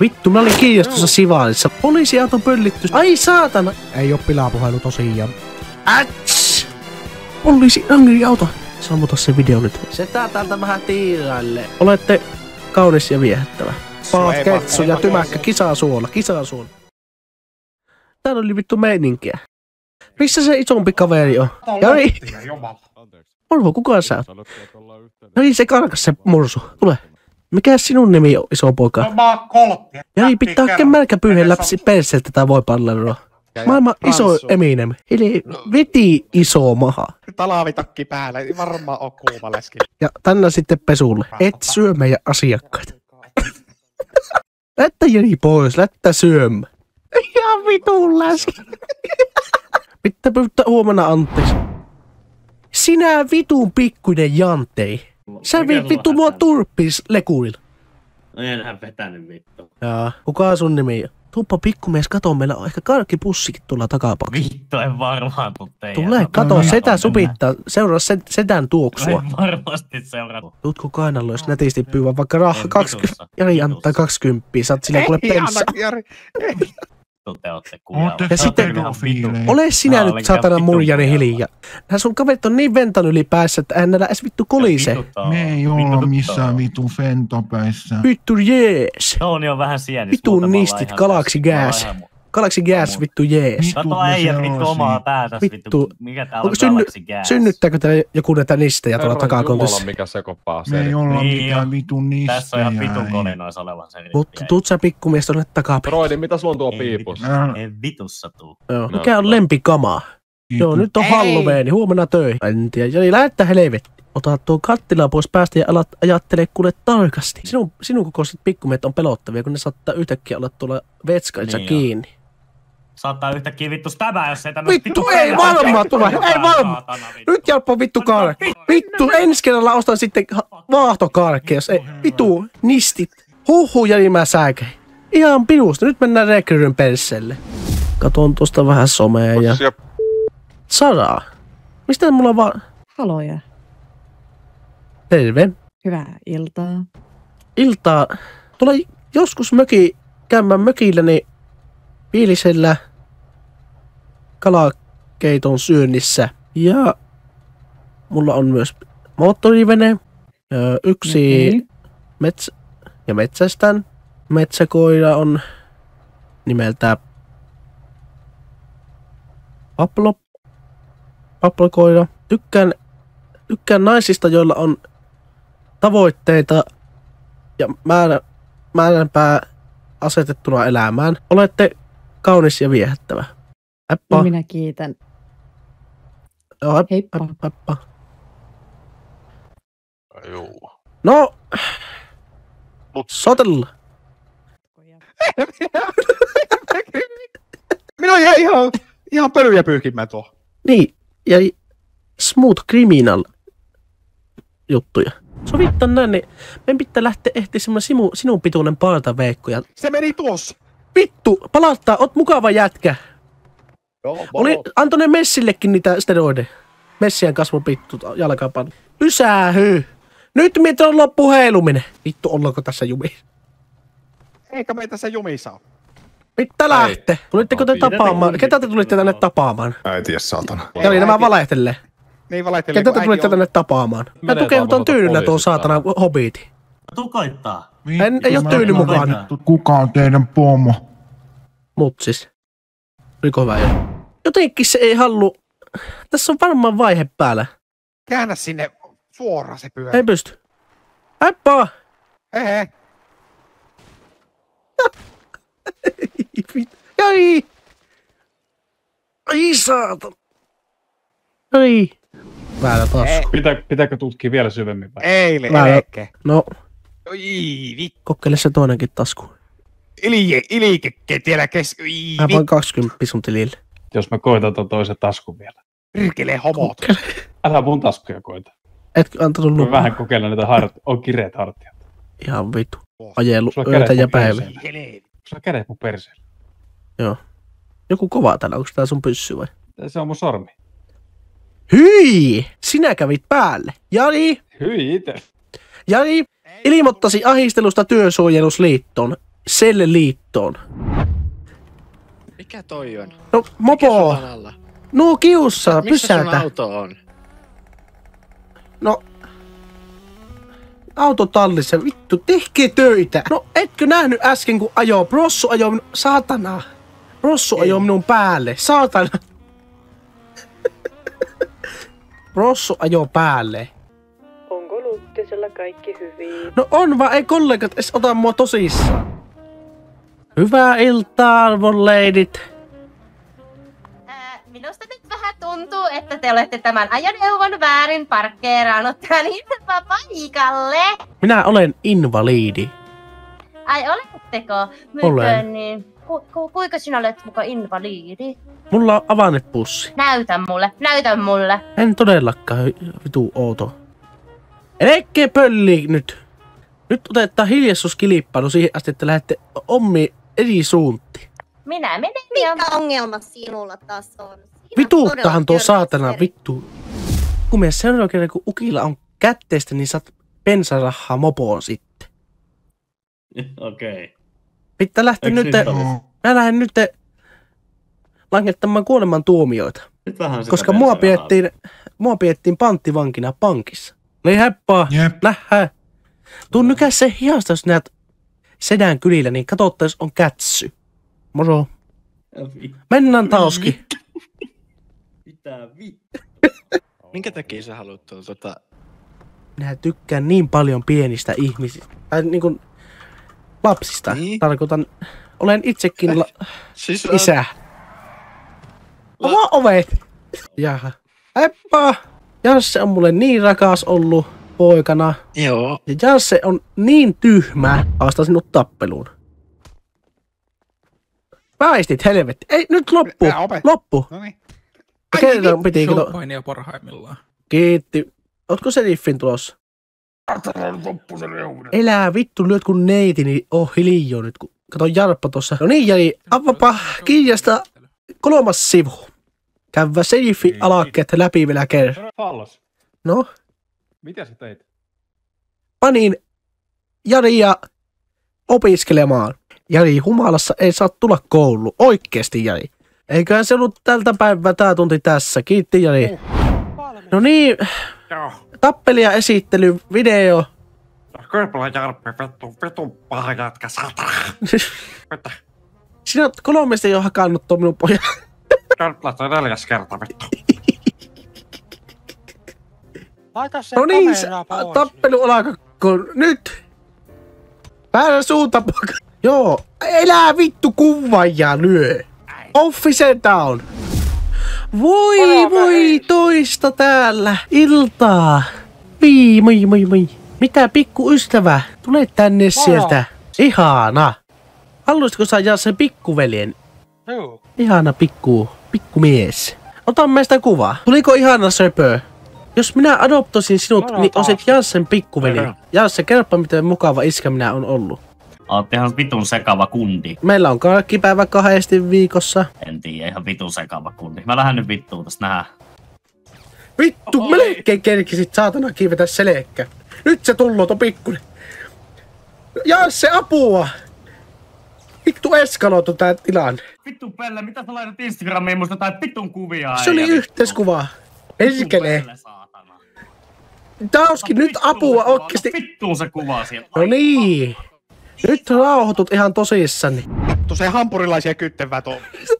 Vittu, mä olin kiinnostussa Sivalissa. Poliisiauto pöllitty. Ai saatana. Ei oo pilapuhelu tosiaan. Äts! Poliisi auto. Sammuta se video nyt. Setää täältä vähän tiiraille. Olette kaunis ja viehättävä. Paat, ketsu ja tymäkkä. Kisaa suola. Täällä oli vittu meininkiä. Missä se isompi kaveri on? Jari! Morvo, kuka sä oot? Jari, se karkas se mursu. Tule. Mikä sinun nimi on, iso poika? No mä oon Koltti. Jari, pitää hakea märkäpyyhden läpsi perseeltä tää voi palleroa. Maailman iso Eminem. Eli veti iso maha. Talavitakki päällä, ei varmaan oo kuuma läski. Ja tänne sitten pesulle. Et syö meidän asiakkaita. Lättä Jari pois, lättä syömä. Ihan vitun läski. Pitää pyytää huomenna anteeksi. Sinä vitun pikkuinen jantei. Sä vittu mua turppis lekuilla. No enhän vetänyt vittu. Jaa, kuka sun nimi on? Tuuppa pikkumies, kato, meillä on ehkä karkkipussikin tuolla takapakissa. Vittu, en varmaan tuu teidän. Tule, kato, setä supittaa. Seuraa setän tuoksua. En varmasti seuraa. Tuutko kainalo, jos nätisti pyyvä vaikka rahaa 20. Jari antaa 20, saat sillä kuule penssa. Te ootte kujalla. Ja sitten, ole sinä nyt saatana murjani hiljaa. Nää sun kaverit on niin ventan yli päässä, että äänellä edes vittu kolise. Me ei olla missään vittu fentopäissä. Vittu jees. Toni on vähän sienis. Vitun nistit, Galaxy Gas. Galaxy Gas, vittu jees. Kato äijät vittu omaa päätäs vittu. Mikä täällä on Galaxy Gas? Synnyttääkö täällä joku näitä nistejä tuolla takakontissa? Jumala, mikä sekopaa se. Me ei olla mitään vitun nistejä. Tässä on ihan vitun konenois olevan se. Mutta tuut sä pikkumies tonne takapäin. Broidi, mitä sulla on tuo piipus? En vitussa tuu. Joo, mikä on lempikamaa? Joo, nyt on Halloweeni, huomenna töihin. En tiedä, Jani, lähettää helvetti. Ota tuo kattila pois päästä ja alat ajattelee kuule tarkasti. Sinun kokoiset pikkumeet on pelottavia, kun ne saattaa yhtäkkiä olla tuolla vetskaissa niin kiinni. Saattaa yhtäkkiä vittu stäbää, jos ei tämmöstä vittu ei varmaan tule, ei varmaan. Nyt jalppaa vittu karkki. Vittu, ensi kerralla ostan sitten vaahtokarkki, jos ei. Vittu, nistit. Huhhuh, Jani, mä sääkäin. Ihan pinusta, nyt mennään rekryryn persselle. Katon tuosta vähän somea ja... Sara, mistä mulla vaan... Haloja. Terve. Hyvää iltaa. Iltaa. Tulla joskus käymään mökilläni viilisellä kalakeiton syönnissä. Ja mulla on myös moottorivene. Yksi metsästän. Metsäkoira on nimeltään Paplokoira. Tykkään naisista, joilla on tavoitteita ja määränpää asetettuna elämään. Olette kaunis ja viehättävä. Heippa. No minä kiitän. Joo, Heippa. Joo. No, sotella. Minä oon ihan pölyjä pyyhkimään tuo. Niin, ja smooth criminal juttuja. Sovittaan näin, niin meidän pitää lähteä ehtimään sinun pituinen partaveikko. Se meni tuossa. Vittu, palauttaa, oot mukava jätkä. Joo, antoi ne Messillekin niitä steroideja. Messien kasvun pittu jalkapan. Ysähy. Nyt mietin on loppu heiluminen. Vittu, ollaanko tässä jumissa? Eikä meitä se jumissa ole. Pitää lähteä. Tulitteko te tapaamaan? Ketä te tulitte tänne tapaamaan? Mä en tiedä, saatana. Eli nämä valehtelee. Niin valehtelee. Ketä te tulitte tänne tapaamaan? Mä tukeutan tyynyllä tuon saatana hobiitin. Tukoittaa. Ei oo tyyny mukaan. Kuka on teidän pomo? Mut siis. Oliko hyvä jo? Jotenkin se ei hallu. Tässä on varmaan vaihe päällä. Käännä sinne suoraan se pyörä. Ei pysty. Heippa! Hei. Jai! Ai saatan. Ai. Väärä taas. Pitääkö tutkia vielä syvemmin vai? Ei. No. Oi vittu. Kokeile se toinenkin tasku. Ilikekke tiellä Mä vaan 20 sun tilille. Jos mä koitan ton toisen taskun vielä. Pyrkelee homot. Älä mun taskuja koita. Et antanut Mä lupaa. vähän kokeilla näitä on kireet hartiat. Ihan vitu. Ajelu Sulla öitä kädet ja mun päivä. perseellä. Sulla kädet mun perseellä. Joo. Joku kova täällä, onko tää sun pyssy vai? Se on mun sormi. Hyi! Sinä kävit päälle. Jari! Hyi ite. Jari ilmoittasi ahistelusta Työsuojelusliittoon. Selle-liittoon. Mikä toi on? No, Mikä mopo. sulla on alla? No kiussaa, Missä sun pysäytä. auto on? No. Autotallissa, vittu, tehkää töitä. No, etkö nähnyt äsken, kun ajoi? Prossu ajoi minun... Saatana. Prossu ajoi minun päälle. Saatana. Prossu ajoi päälle. Onko Lukkisella kaikki hyvin? No on vaan, ei kollegat edes ota mua tosissaan. Hyvää iltaa, arvon leidit. Minusta nyt vähän tuntuu, että te olette tämän ajoneuvon väärin parkkeerannut tän paikalle. Minä olen invaliidi. Ai, oletteko? Olen. Niin. Kuinka sinä olet muka invaliidi? Mulla on avannepussi. Näytä mulle. En todellakaan, vitu outo. Elekkää pölli nyt. Nyt otetaan hiljaisuuskilppailu siihen asti, että lähdette ommiin eri suuntiin. Minä menen ja... Mikä ongelma sinulla taas on? Vituuttahan tuo saatana vittu. Kun me seuraava kerran, kun Ukilla on kätteistä, niin saat bensarahaa mopoon sitten. Okei. Pitää lähteä nyt... Mä lähden nyt langettamaan kuoleman tuomioita. Nyt vähän sitä Koska bensarahaa. mua pidettiin panttivankina pankissa. Niin heppaa, Jep. lähä. Tuu nykäs se hiasta, jos näet sedän kylillä, niin katsotaan, jos on kätsy. Moro. Mennään tauski. Mitä vittu? Minkä takia sä haluat Minä tykkään niin paljon pienistä ihmisistä. Tai niinku lapsista. Niin? Tarkoitan, olen itsekin siis isä. Avaa ovet. Jaha. Heppaa. Jasse on mulle niin rakas ollut poikana. Joo. Ja Jasse on niin tyhmä. Haastan sinut tappeluun. Väistit, helvetti. Ei, nyt loppu. Loppu. Noniin. Kerran piti kyllä. Showpainia parhaimmillaan. Kiitti. Ootko seriffin tulossa? Elää vittu, lyöt kun neiti, niin hiljaa nyt. Kato Jarppa tossa. No niin, Jari, avapa kirjasta 3. sivu. Käydä seriffi alakkeet läpi vielä kerran. Fallos. No, Mitä sä teit? panin Jaria opiskelemaan. Jari, humalassa ei saa tulla kouluun. Oikeesti, Jari. Eiköhän se ollut tältä päivää tää tunti tässä. Kiitti, Jari. No niin, tappelia esittely, video. Kyrpälä Jarppi, vittu paha jätkä, satana. Sinä oot 3 jo hakannut tuon minun pojan. Kyrpälä on 4. kerta, vittu. Laita se No niin, kamera pois. tappelu alakakkoon. Nyt. Päällä suunta poika. Joo, elää vittu kuvaajaa lyö. Officer down. Voi, toista täällä. Iltaa. Moi. Mitä pikku ystävä? Tule tänne sieltä. Ihana. Haluaisitko sä jaa sen pikkuveljen? Joo. Ihana pikkumies. Ota meistä kuvaa. Tuliko ihana söpö? Jos minä adoptoisin sinut, niin olisit Janssen pikkuveli. Jansse, kerropa miten mukava iskä minä on ollut. Oot ihan vitun sekava kundi. Meillä on karkkipäivä 2 viikossa. En tiedä, ihan vitun sekava kundi. Mä lähden nyt vittuun tästä nähdä. Vittu, melkein kerkisit saatana kiivetä selekkä. Nyt se tulloo to pikkunen. Jansse, apua! Vittu eskaloitu tää tilanne. Vittu Pelle, mitä sä laitat Instagramiin musta tai vitun kuvia? Se oli yhteiskuva. Perkele. Tauski, nyt apua oikeesti. Vittuun se kuva sieltä. No niin. Nyt rauhoitut ihan tosissani. Vittu se hampurilaisia kyttevää tuo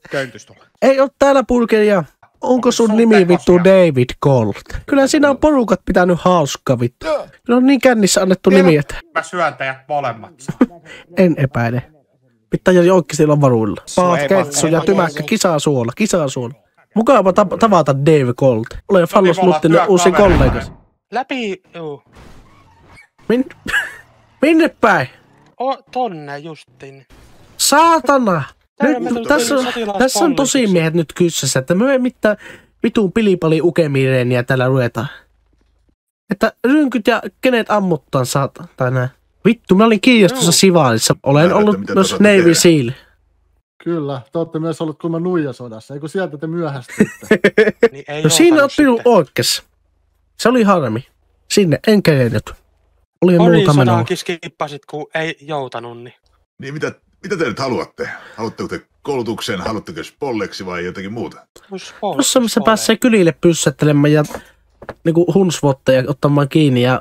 köyntys tuolla. Ei oo täällä pulkeria. Onko sun nimi vittu David Colt? Kyllä siinä on porukat pitänyt hauskaa vittu. Kyllä on niin kännissä annettu nimi, että Mä syön teidät molemmat. en epäile. Pitää jo oikeesti olla varuilla. Paat, ketsu ja tymäkkä, kisaa suola. Mukava tavata Dave Colt. Olen Fallos Luttinen uusi kollegas. Läpi, juu. Minne päin? Tonne justiin. Saatana! Nyt, tässä on tosimiehet nyt kyssässä, että me ei mitään vitun pilipali ukemireeniä täällä ruvetaan. Että rynkyt ja kenet ammuttaan saatan, tai näin. Vittu, mä olin kirjastossa Sivalissa. Olen ollut myös Navy Seal. Kyllä, te olette myös ollut kuulemma nuijasodassa, eikö sieltä te myöhästytte? Niin ei No siinä on minun oikeassa. Se oli harmi. Sinne en kerennyt. Oli muuta menoa. Sodankin skippasit, kun ei joutanut, niin. Niin mitä te nyt haluatte? Haluatteko te koulutuksen, haluatteko spolleksi vai jotakin muuta? Tuossa missä pääsee kylille pyssättelemään ja niinku hunsvotteja ottamaan kiinni ja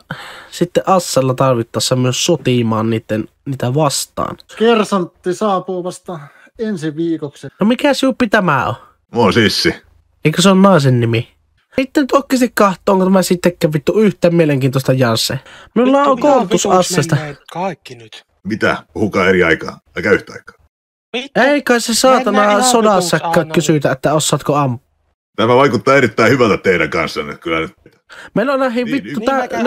sitten Assella tarvittaessa myös sotimaan niitä vastaan. Kersantti saapuu vasta ensi viikoksi. No mikä juppi tämä on? Mä oon Sissi. Eikö se ole naisen nimi? Sitten nyt oikeasti kahtoo, onko tämä sittenkään vittu yhtään mielenkiintoista Jansse. Minulla on koulutus Assesta. Kaikki nyt. Mitä? Puhukaa eri aikaa. Aika yhtä aikaa. Ei kai se saatana sodassa kysytä, että osaatko ampua. Tämä vaikuttaa erittäin hyvältä teidän kanssanne. Kyllä nyt. Meillä on näihin vittu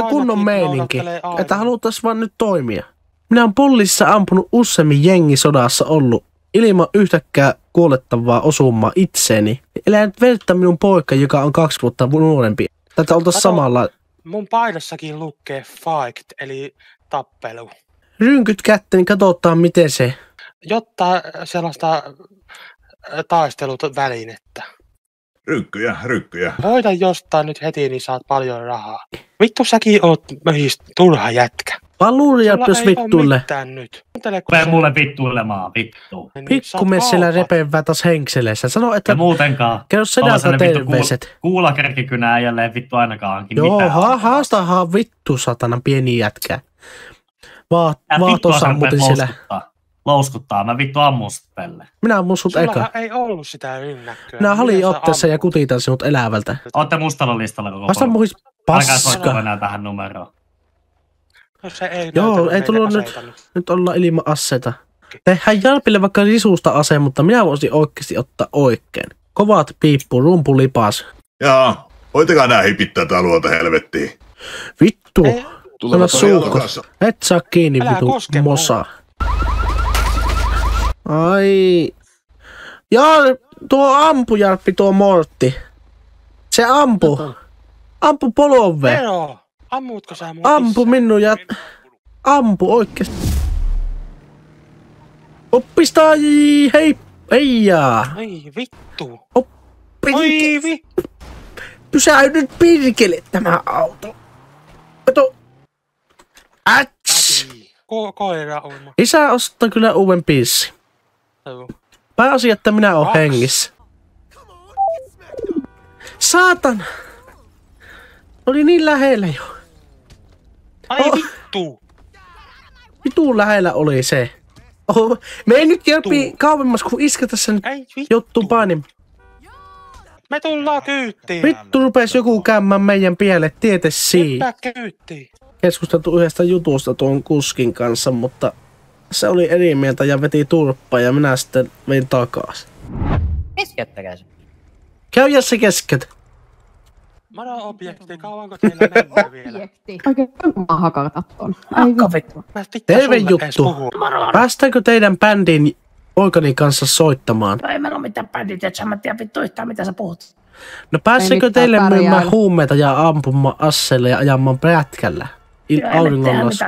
kunnon meininki, että halutais vaan nyt toimia. Minä olen Pollissa ampunut useammin jengisodassa ollut ilman yhtäkään kuolettavaa osumaa itseeni. Elää nyt verta minun poika, joka on 2 vuotta nuorempi. Tätä oltais samalla. Mun paidassakin lukee fight, eli tappelu. Rynkyt kättä, niin katsotaan miten se. Jotta sellaista taisteluvälinettä. Rynkkyjä. Hoida jostain nyt heti, niin saat paljon rahaa. Vittu säkin oot möhis turha jätkä. Paluria plus vittuille. Nyt. Rupee mulle vittuilemaan, vittu. Pikkumies siellä repevää taas henkseleissä. Sano, että... Ja muutenkaan. Kerro sedältä terveiset. Kuulakärkikynä ei jälleen vittu ainakaan hankin mitään. Joo, haastahan vittu satanan pieni jätkä. Vaatossa ammutin siellä. Louskuttaa, mä vittu ammun sut pelle. Minä ammun sut eka. Sulla ei ollut sitä rynnäkköä. Minä halin otteessa ja kutitan sinut elävältä. Ootte mustalla listalla koko vasta muhis paska. Alkaa soittaa enää tähän numeroon. Joo, ei tullut nyt olla ilman aseita. Tehdään Jalpille vaikka risusta ase, mutta minä voisin oikeasti ottaa oikein. Kovat piippu, rumpu lipas. Jaa, hoitakaa nää hipittää tää luota helvettiin. Vittu. Sano suukko. Et saa kiinni vitu mosa. Ai. Jaa, tuo ampu Jalppi, tuo Mortti. Se ampu. Ampu polove. Ammutko sä mun Ampu minun ja... Ampu oikeesti. Oppista, hei, heijaa. Ai vittu. Oppirkele. Pysähdy pirkele tämä auto. Kato. Äts. Koira on. Isä ostaa kyllä uuden piissi. Pääasia, että minä oon hengissä. Saatan. Oli niin lähellä jo. Ai vittu. Vitun lähellä oli se. Me ei nyt Jalppi kauemmas, kun iskä tässä nyt juttuun painin. Me tullaan kyyttiin. Vittu rupes joku käymään meidän pielle, tietesi. Kyyttiin. Keskusteltu yhdestä jutusta tuon kuskin kanssa, mutta se oli eri mieltä ja veti turppaa ja minä sitten vein takaisin. Keskeyttäkää se. Käy Jesse kesket. Maro-objekti, kauanko teillä menee vielä? Oikein mä hakata ton. Terve juttu. Päästäänkö teidän bändin poikani kanssa soittamaan? No ei meillä ole mitään bändiä, tiedätkö? Mä en tiedä vittu yhtään mitä sä puhut. No pääseekö teille myymään huumeita ja ampumaan asseille ja ajamaan prätkällä? Auringonlasku.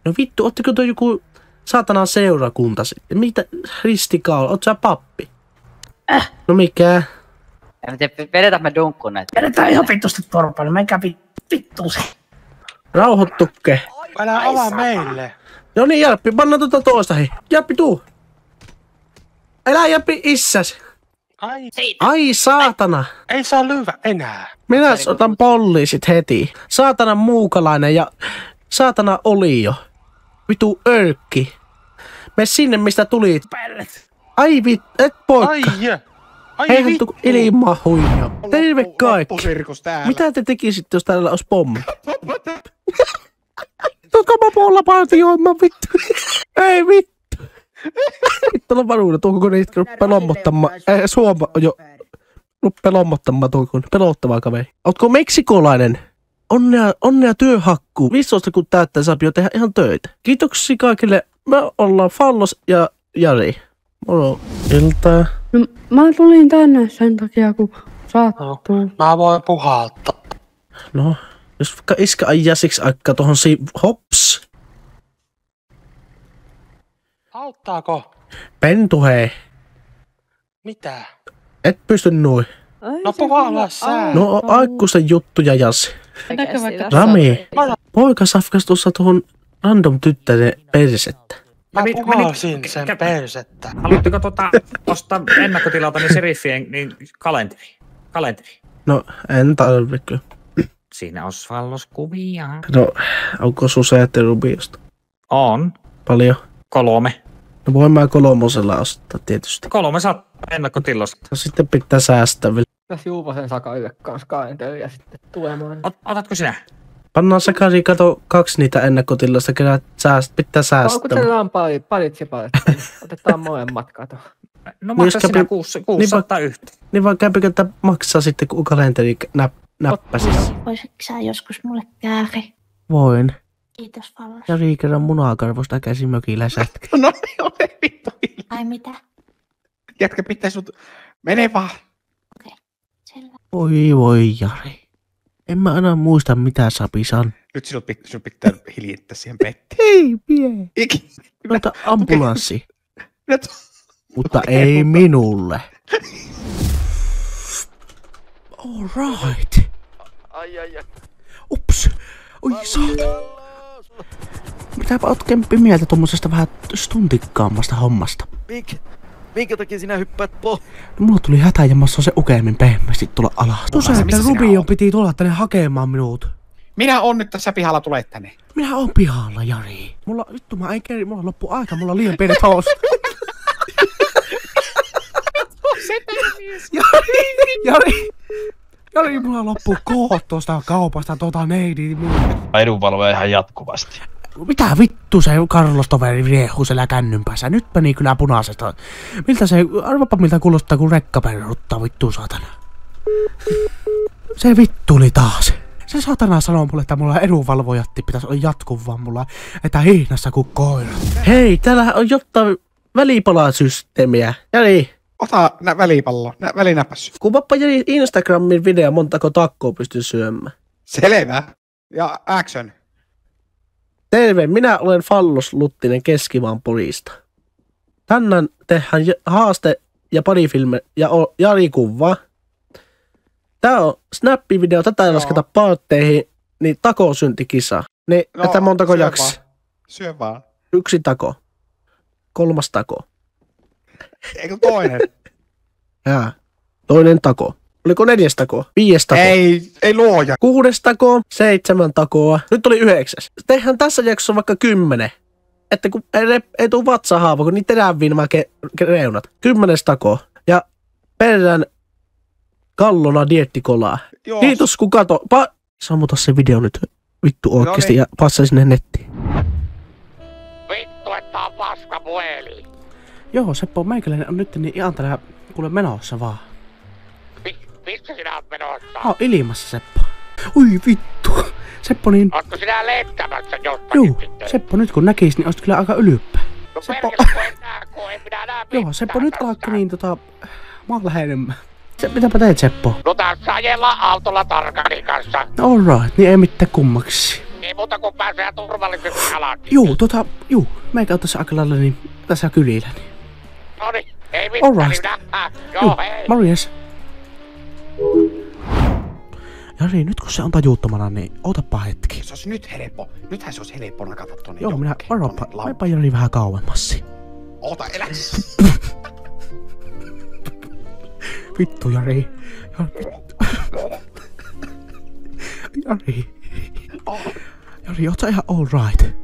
No vittu, ootteko toi joku saatanan seurakunta sitten? Mitä ristikaula? Oot sä pappi? No mikä? En tiedä, vedetään me dunkkuun näitä. Vedetään ihan vittusti torpaille, menkää vittuusi. Rauhoittukke. Älä avaa meille. No niin Jalppi, panna tuota toista hei. Jalppi tuu. Elä Jalppi issäs. Ai saatana. Ei saa lyödä enää. Minä otan poliisit heti. Saatana muukalainen ja saatana olio. Vitu örkki. Me sinne mistä tulit. Ai et poikka. Ei vittu ilmaa huijaa. Terve kaikki. Mitä te tekisitte, jos täällä olisi pommi? Tuokaa mopolla partioimaan vittu. Ei vittu. Vittu on varuuden, tuo koko niitä ruppaa lommottamaan. Suoma jo. Ruppaa lommottamaan tuo koko pelottavaa kaveri. Ootko meksikolainen? Onnea työhakkuu. 15 kun täyttää saa jo tehdä ihan töitä. Kiitoksia kaikille. Me ollaan Fallos ja Jari. Moro. Iltaa. No, mä tulin tänne sen takia, kun sattuu. No, mä voin puhaltaa. No, jos vaikka iskä ajaa siksi aikaa tohon hops. Auttaako? Pentu hei. Mitä? Et pysty noin. No puhalla sää. No aikuisten juttuja Jassi. Rami, poika safkas tuossa tuohon random tyttären persettä. Mä puhasin sen persettä. Haluatteko ostaa ennakkotilalta niin seriffien niin kalenteri? No, en tarvitse kyllä. Siinä on Svallos-kuvia. No, onko Susette Rubiosta? On. Paljon? 3. No voin mä 3 ostaa tietysti. 3 saat ennakkotilasta. No sitten pitää säästää vielä. Tässä Juupasen Saka yhden kanssa kalenteri ja sitten tulemaan. Otatko sinä? Pannaan Sakari, kato 2 niitä ennakkotilasta, pitää säästää. Paukutellaan parit ja parit. Otetaan molemmat kato. No maksa sinä 600 yhtä. Niin vaan käypikö maksaa sitten, kun kalenteri näppäsis. Voisitko sä joskus mulle kääri? Voin. Kiitos Vallos. Ja Riikerän munakarvosta käsin mökillä sätkä. No ole vittu. Ai mitä? Jätkä pitää sut. Mene vaan. Okei, selvä. Voi Jari. En mä aina muista mitä sapisan. Nyt sinut pitää hiljittää siihen pettiin. Ei vie. Ota ambulanssi. Mutta ei minulle. All right. Ai. Ups. Oi saata. Mitäpä oot Kemppi mieltä tuommoisesta vähän stuntikkaammasta hommasta? Minkä takia sinä hyppäät po? No, mulla tuli hätä ja massa se ukemmin pehmeästi tulla alas. Tuossa, että Rubion piti tulla tänne hakemaan minut. Minä on nyt tässä pihalla, tulee tänne. Minä on pihalla, Jari. Vittu mä en kerri, mulla loppu aika, mulla on liian pienet housut. Jari, mulla loppuu koot tuosta kaupasta neidin. Edunvalvoja ihan jatkuvasti. Mitä vittu se Carlos-toveri riehuu siellä kännyn päässä? Nyt meni kyllä punaisesta. Miltä se, arvapa miltä kuulostaa kun rekka peruttaa vittu saatana. Se vittu oli taas. Se saatana sanoo mulle, että mulla edunvalvojatti pitäisi olla jatkuvaa mulla, että hihnassa kuin koira. Hei, täällä on jotain välipalasysteemiä. Jari. Ota välipallo, välinäpäs. Kuvappa Jari Instagramin video, montako takkoa pystyy syömään. Selvä. Ja action. Terve, minä olen Fallos Luttinen Keskimaan Porista. Tänään tehdään haaste ja parifilme ja Jari kuvaa. Tää on snappi-video, tätä ei lasketa partteihin, niin takosyntikisa. Niin, että montako jaksaa? Syö vaan. 1 tako. 3 tako. Eikö toinen? Jaa. Toinen tako. Oliko 4 tako? 5 tako? Ei luoja. 6 tako, 7 takoa. Nyt oli 9. Tehdään tässä jaksossa vaikka 10. Että kun ei tuu vatsahaava, kun niin teräviin nämä reunat. 10 tako. Ja perään kallona diettikolaa. Joo. Kiitos kun kato. Sammuta se video nyt vittu oikeesti ja passaa sinne nettiin. Vittu, että on paskapuheli. Joo, Seppo, meikäläinen on nyt niin ihan täällä kuule menossa vaan. Missä sinä oot menossa? Oon ilmassa, Seppo. Oi vittu. Seppo niin... Ootko sinä lentämässä jostakin? Joo, Seppo nyt kun näkis, niin oisit kyllä aika ylppä. No Seppo... en minä näe mitään. Joo, Seppo nyt alkaa niin mä oon läheinen. Mitäpä teet, Seppo? No tässä ajellaan autolla Tarkanin kanssa. Alright, niin ei mitään kummaksi. Ei muuta kuin pääsee turvallisesti alas. Juu, meikä on tässä aika lailla niin tässä kylillä. Niin. Noniin, ei mitään, right. Joo, hei. Morjes. Jari, nyt kun se on tajuuttomana, niin ootapa hetki. Se olisi nyt helppo. Nythän se olisi helppo nakata tonne. Joo, minä varopa. Meipa Jari vähän kauemmassi. Oota, elä. Vittu, Jari. Jari, oot sä ihan all right?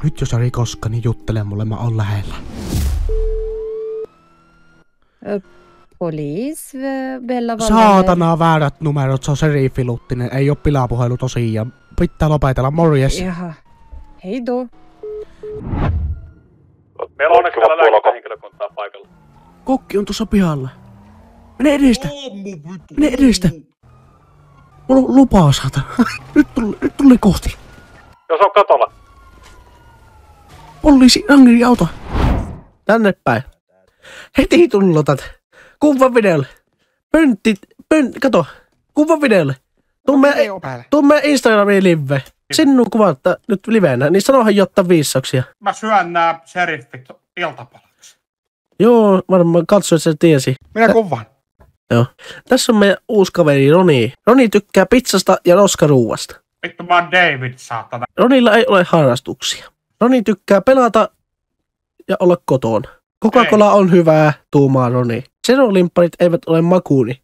Nyt jos Jari koska, niin juttele mulle, mä oon lähellä. Poliis, Bella Valle. Saatana väärät numerot, se on Seriffi Luttinen, ei oo pilapuhelu tosiaan. Pitää lopetella, morjes. Jaha, heidoo. Meillä on onneksi vielä lääkintähenkilökuntaa paikalla. Kokki on tuossa pihalla. Mene edestä. Mulla on lupaa, saatana. Nyt tuli kohti. Jos on katolla. Poliisi, rangeri-auto. Tänne päin. Heti tullotat. Kuva videolle. Kato. Kuva videolle. Tuu meidän Instagramiin live. Sinun kuvat nyt livenä, niin sanohan jotta viissauksia. Mä syön nää sheriffit iltapalaksi. Joo, varmaan katsoit sen tiesi. Minä kuvaan. Joo. Tässä on meidän uusi kaveri Roni. Roni tykkää pizzasta ja roskaruuasta. Vittu mä oon David, saatana. Ronilla ei ole harrastuksia. Roni tykkää pelata ja olla kotona. Coca-Cola on hyvää, tuumaa Roni. Zero-limpparit eivät ole makuuni,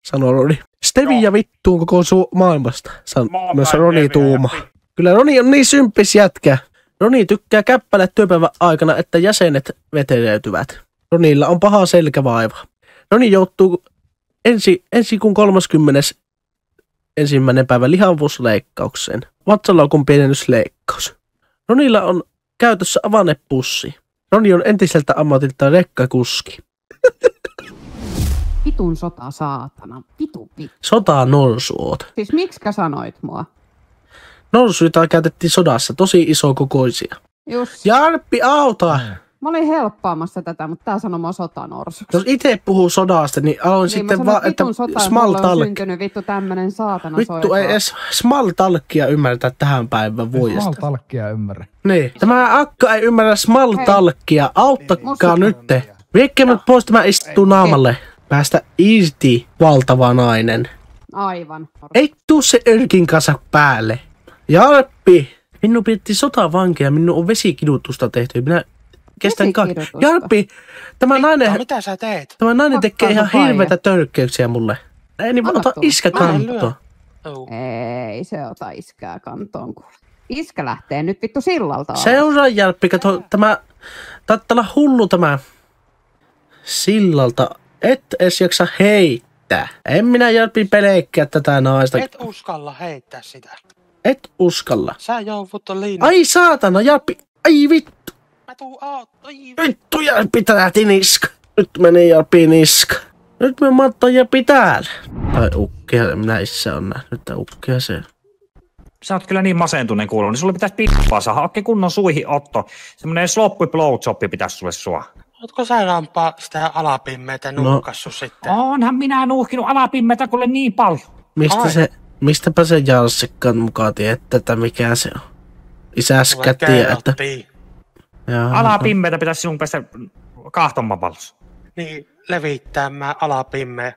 sanoo Roni. Stevia vittuun koko maailmasta, sanoo myös Roni tuuma. Kyllä Roni on niin symppis jätkä. Roni tykkää käppäillä työpäivän aikana, että jäsenet veteleytyvät. Ronilla on paha selkävaiva. Roni joutuu ensi kuun 31. päivä lihavuusleikkaukseen. Vatsalaukun pienennysleikkaus. Ronilla on käytössä avannepussi. Roni on entiseltä ammatiltaan rekkakuski. Vitun sota, saatana. Vitu. Sotaa norsuot. Siis miksikä sanoit mua? Norsuita käytettiin sodassa, tosi iso kokoisia. Just. Jarppi, auta! Mä olin helppaamassa tätä, mutta tää sanoi mua sotanorsuksi. Jos itse puhuu sodasta, niin aloin niin sitten vaan, että small talk. Syntynyt vittu tämmönen saatana vittu ei edes small talkia ymmärtää tähän päivän vuodesta. Small talkia ymmärrä. Niin. Tämä akka ei ymmärrä small talkia. Auttakaa nytte. Viekää mut pois, tämä istuu naamalle. Päästä irti, valtava nainen. Aivan. Ei tuu se örkin kanssa päälle. Jarppi! Minun pidettiin sotavankeja, minun on vesikidutusta tehty. Minä kestän Jarppi! Tämä nainen, mitä sä teet? Tämä nainen tekee ihan hirveitä törkkeyksiä mulle. Ei niin ota iskä kantoon. Ei se ota iskää kantoon kuule. Iskä lähtee nyt vittu sillalta. Seuraa Jarppi, kato tämä. Taitaa olla hullu tämä sillalta. Et edes jaksa heittää. En minä Jarppi pelkkää tätä naista. Et uskalla heittää sitä. Et uskalla. Sä joudut liin. Ai saatana Jarppi. Ai vittu. Mä tuun auttaa. Vittu Jarppi lähti niska. Nyt meni Jarppi niska. Nyt me mattaa Jarppi täällä. Tai ukkia, minä itse on nähnyt, että ukkia se. Sä oot kyllä niin masentuneen kuullut, niin sulle pitäisi pippaa saada oikein kunnon suihin otto. Semmonen sloppy blowjobbi pitäisi sulle sua. Ootko sä rampaa sitä alapimmeitä nuuhkassu sitten? Onhan minä nuuhkinut alapimmeitä kuule niin paljon. Mistäpä se Jalssikkaan mukaan tietää, että mikä se on? Isäskä tietää. Alapimmeitä pitäisi sinun päästä kahtomaan pallossa. Niin, levittää mä alapimme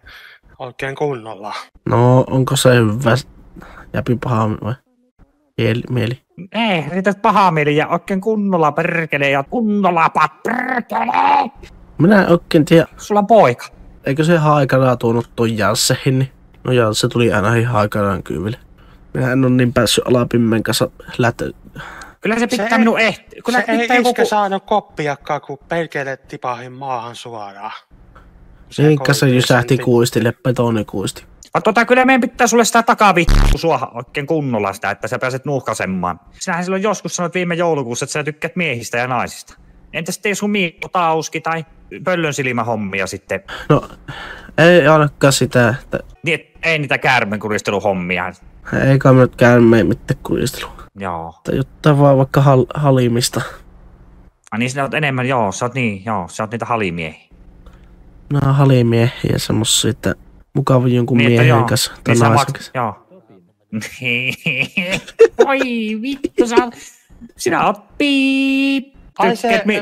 oikein kunnolla. No, onko se hyvä? Jäpi paha vai? Mieli. Ei, riitä paha mieli ja oikein kunnolla perkele ja kunnolla perkele. Minä en oikein tiedä. Sulla on poika. Eikö se haikanaa tuonut ton Jalssehin? Niin? No Jalsse tuli aina ihan haikanaan kyville. Minä en ole niin päässyt alapimmen kanssa Kyllä se pitää minun ehtiä. Se ei iske saanut koppiakkaa, kun perkele tipahin maahan suoraan. Niinkä se jysähti kuistille, betonikuisti. Kyllä meidän pitää sulle sitä takavittu suoha oikein kunnolla sitä, että sä pääset nuuhkasemaan. Sinähän silloin joskus sanoit viime joulukuussa, että sä tykkäät miehistä ja naisista. Entäs tee sun Miikko Tauski tai pöllönsilmähommia sitten? No, ei ainakaan sitä, että... Niin, ei niitä käärmenkuristeluhommia. Eikä me nyt käärmeen mitään kuristelua. Joo. Tai jotain vaan vaikka halimista. Niin sinä oot enemmän, sä oot niitä halimiehiä. No halimiehiä semmosia, että mukava jonkun niin, miehen kanssa tai niin naisen kanssa. Joo. Oi vittu, sinä oot piip.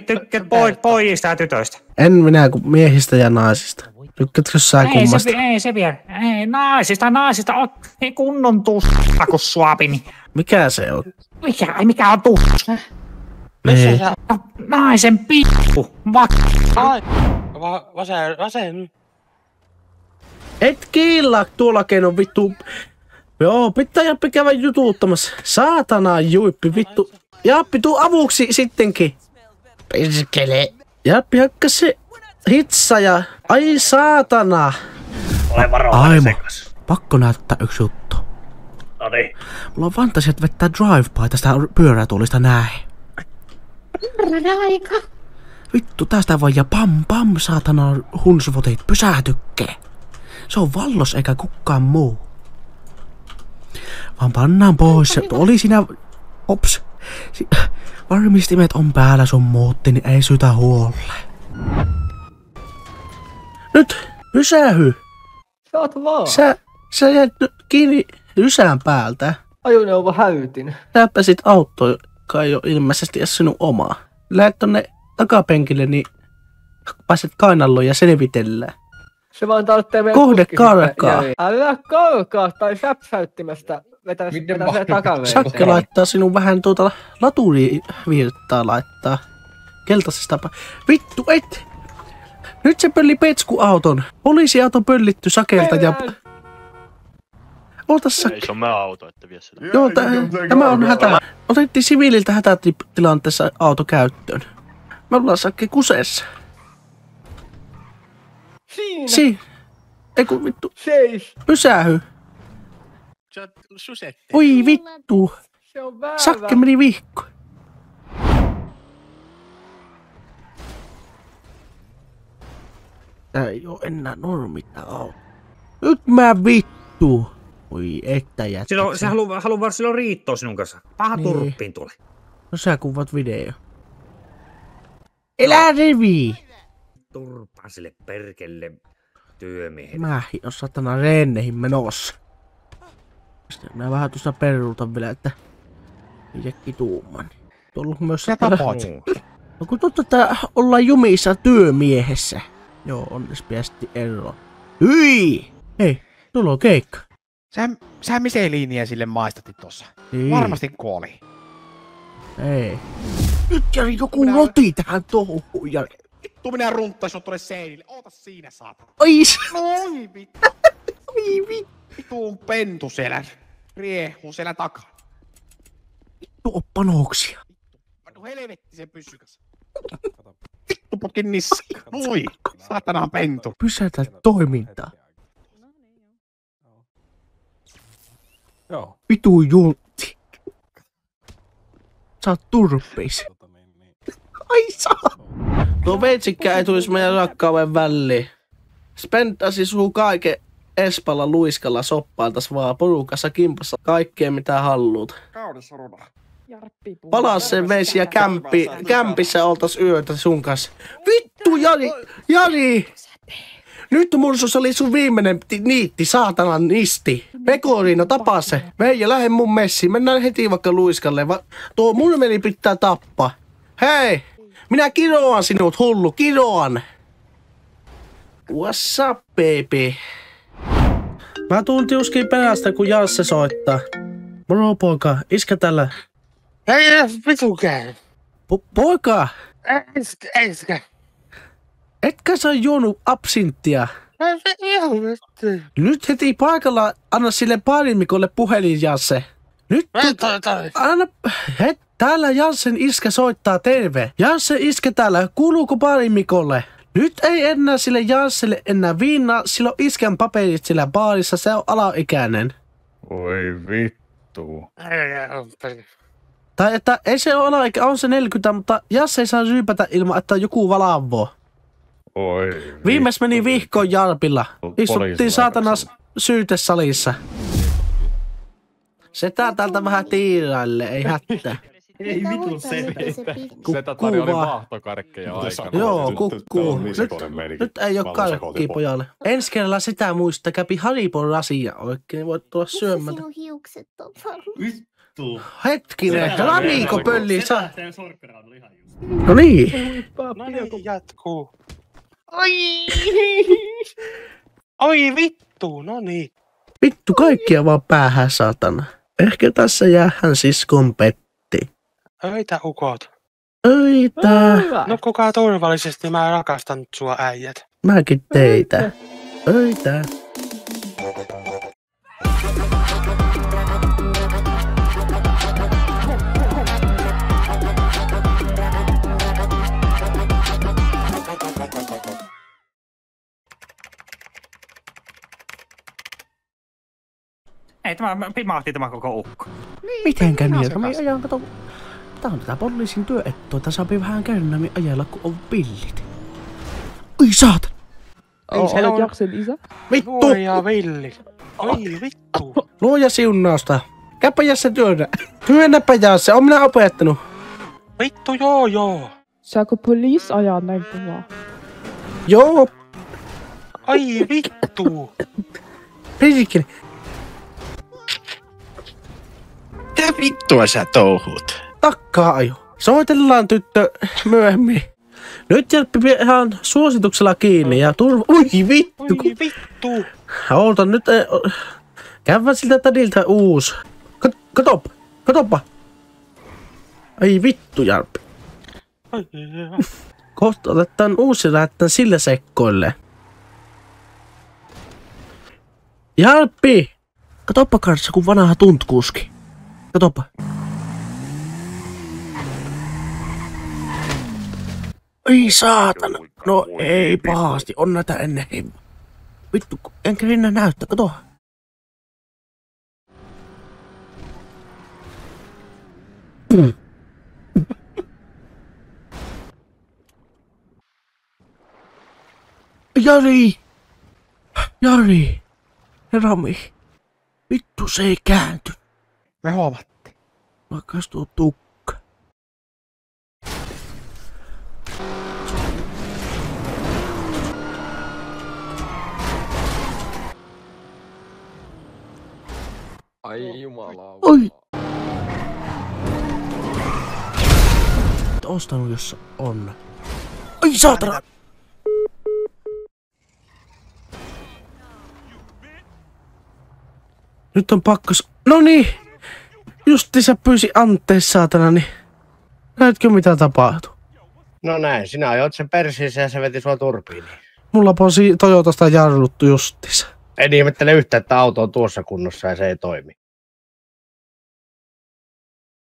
Tykkäät pojista ja tytöistä. En minä kuin miehistä ja naisista. Tykkäätkö sä kummasta? Ei se vielä. Ei, naisista on kunnon tuska kun suapini. Mikä se on? Mikä on tuska? Niin. Naisen piippu. Vasen. Et kiillaa tuolla keinoin vittu. Joo, pitää Jappi käydä jutuuttamassa. Saatana Juippi vittu. Jappi, tuu avuksi sittenkin. Perkele. Jappi hakkas se hitsa ja... Ai saatana. Ole varovainen Aimo, sekas. pakko näyttää yksi juttu. Noniin. Mulla on fantasiat vettää drive-by tästä pyörätuolista näin. Aika. Vittu, tästä vaan ja pam saatana hunsvotit pysähtykkee. Se on vallos eikä kukaan muu. Vaan pannaan pois se. Oli siinä... Ops. Varmistimet on päällä sun muutti, niin ei syytä huolle. Nyt! Pysähy! Saat vaan. Sä jäät nyt kiinni rysään päältä. Ajoneuvo häytin. Läppäsit autoon, kai jo ilmeisesti edes sinun omaa. Lähet tonne takapenkille, niin pääset kainalloon ja selvitellään. Se vaan tarvitsee meidän kohde karkaa. Älä karkaa tai säpsäyttimestä Vetää se takaveiksi. Sakke laittaa sinun vähän tuota laturivirtaa laittaa. Keltaisesta vittu et! Nyt se pölli petskuauton. Poliisiauto pöllitty Sakelta ja... Ota Sakke. Ei se on mä auto, että vie sitä. Joo, tämä on hätä. Otettiin siviililtä hätätilanteessa auto käyttöön. Me ollaan Sakke kuseessa. Siinä. Eiku vittu. Seis. Pysähy. Oi vittu. Se on väärä. Sakke meni vihko. Tää ei oo enää normita auto. Nyt mä vittu. Oi että jättä. Se haluaa vaan silloin riittoa sinun kanssa. Paha turppiin tule. No sä kuvat video. Elä revi! Turpaa sille perkelle työmiehelle. Mähin on satana renneihin menossa. Sitten mä vähän tuosta peruutan vielä, että jäkki tuuman. Tuolla on myös no kun totta, että ollaan jumissa työmiehessä. Joo, onnes päästi eroon. Hyi! Hei, tuolla on keikka. Sä miseliiniä sille maistatit tossa. Niin. Varmasti kuoli. Ei. Nyt Jari joku roti tähän touhuun, Jari. Vittu minä runttais sut tuonne seinille. Oota siinä saatana. Oi Oi vittu. Oi vittu. Vittuun pentu siellä. Riehuu siellä takaa. Vittu on panoksia. Vittu helvetti sen pyssykäs. Vittu potkin nissa. Noi. Saatanaan pentu. Pysäytä toimintaa. Joo. Vitu juntti. Sä oot turpeis. Ai saa. Tuo veitsikkä ei tulisi meidän rakkauden väliin. Spenttasi suu kaiken espalla luiskalla soppailtas vaan porukassa kimpassa kaikkea mitä haluut. Palas sen veisi ja kämpissä oltais yötä sun kanssa. Vittu Jari! Jari! Nyt Mursus oli sun viimeinen niitti, saatanan nisti. Pekorino, tapaa se. Veija, lähde mun messiin. Mennään heti vaikka luiskalle. Tuo mun meni pitää tappaa. Hei! Minä kiroan sinut, hullu, kiroan! What's up, baby? Mä tuun tiuskiin perästä, kun Jasse soittaa. Moro, poika. Iskä tällä. Ei vitu käy. Poika! Eikä. Etkä sä juonut absinttia? Nyt heti paikalla anna sille Parimikolle puhelin, Jasse. Nyt anna... Täällä Janssen iskä soittaa, terve. Janssen iskä täällä, kuuluuko Parimikolle? Nyt ei enää sille Jansselle enää viinaa, sillä on iskän paperit sillä baarissa, se on alaikäinen. Oi vittu. Tai että ei se ole alaikäinen, on se 40, mutta Jasse ei saa ryypätä ilman, että joku valavoo. Oi. Viimeis meni vihkoon Jarpilla. Istuttiin saatana syytesalissa. Setää täältä vähän tiiraille, ei hätää. Ei vitun Setä tarjoili vaahtokarkkeja aikana. Joo, kukkuu. Nyt ei oo karkkia pojalle. Ensi kerralla sitä muista, käpi Haripon rasia oikein, voit tulla syömätä. Vittu. Hetkinen, Ramiko pöllii saa. No niin. No niin, jatkuu. Oi vittu, no niin. Vittu, kaikkia vaan päähän saatana. Ehkä tässä jäähän siskon petti. Öitä ukot. Öitä. Nukkukaa turvallisesti, mä rakastan sua äijät. Mäkin teitä. Öitä. Ei, tämä pimahti tämä koko ukko. Mitenkä niin? Me ajan kato. Tää on tätä poliisin työettoa. Tää saapi vähän kärnämmin ajalla, kun on pillit. Oi saatan! Olet Jaksen isä? Vittu! Luoja villi. Oi vittu. Luoja siunausta. Käypä Jasse työnnä. Työnnäpä Jasse, on minä opettanut. Vittu joo. Saako poliis ajaa näin kovaa? Joo. Ai vittu. Perkele. Mitä vittua sä touhut? Takkaa ajo. Soitellaan tyttö myöhemmin. Nyt Järppi ihan suosituksella kiinni ja turva... Ui vittu! Oi vittu! Oota nyt... Käydään siltä tädiltä uusi Katoppa. Ai vittu, Jarppi. Kohta otetaan uusi lähtän sillä sekkoille. Jarppi! Katoppa kanssa, kun vanha tuntkuski. Katoppa. Ei saatana. No ei pahasti, on näitä ennen. Vittu, enkä enää näyttää, kato. Jari! Rami! Vittu se ei käänty. Me huomattiin. Vaikka tuo tukka. Ai jumala. Oi! Ostanut jossa on. Ai saatana! Nyt on pakko... Noniin! Justi sä pyysi anteeksi saatana, niin... Näetkö mitä tapahtui? No näin, sinä ajoit sen persiinsä ja se veti sua turpiin. Mulla posi Toyotasta jarruttu justiinsa. En ihmettele yhtä, että auto on tuossa kunnossa ja se ei toimi.